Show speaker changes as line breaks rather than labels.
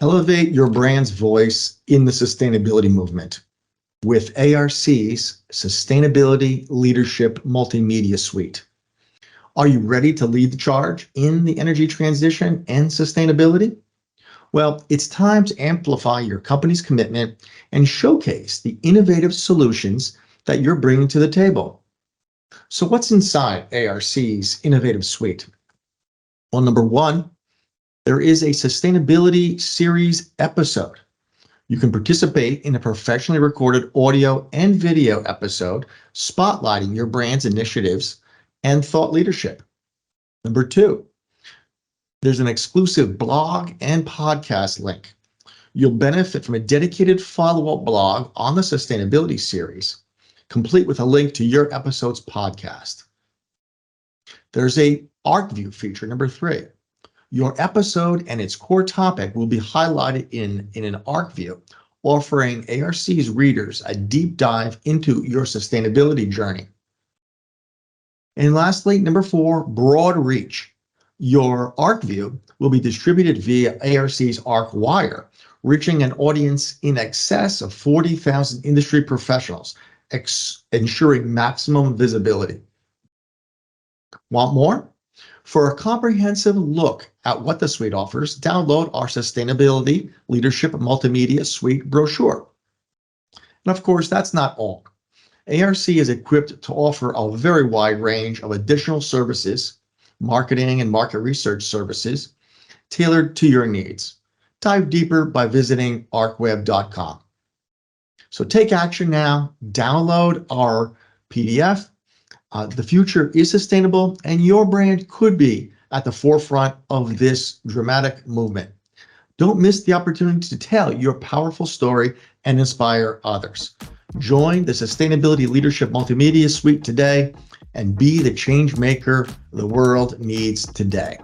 Elevate your brand's voice in the sustainability movement with ARC's Sustainability Leadership Multimedia Suite. Are you ready to lead the charge in the energy transition and sustainability? Well, it's time to amplify your company's commitment and showcase the innovative solutions that you're bringing to the table. So what's inside ARC's innovative suite? Well, number one, there is a sustainability series episode. You can participate in a professionally recorded audio and video episode spotlighting your brand's initiatives and thought leadership. Number two, there's an exclusive blog and podcast link. You'll benefit from a dedicated follow-up blog on the sustainability series, complete with a link to your episode's podcast. There's a Arc View feature, number three. Your episode and its core topic will be highlighted in an Arc View, offering ARC's readers a deep dive into your sustainability journey. And lastly, number four, broad reach. Your Arc View will be distributed via ARC's Arc Wire, reaching an audience in excess of 40,000 industry professionals, ensuring maximum visibility. Want more? For a comprehensive look at what the suite offers, download our Sustainability Leadership Multimedia Suite brochure. And of course, that's not all. ARC is equipped to offer a very wide range of additional services, marketing and market research services, tailored to your needs. Dive deeper by visiting arcweb.com. So take action now, download our PDF. The future is sustainable, and your brand could be at the forefront of this dramatic movement. Don't miss the opportunity to tell your powerful story and inspire others. Join the Sustainability Leadership Multimedia Suite today and be the change maker the world needs today.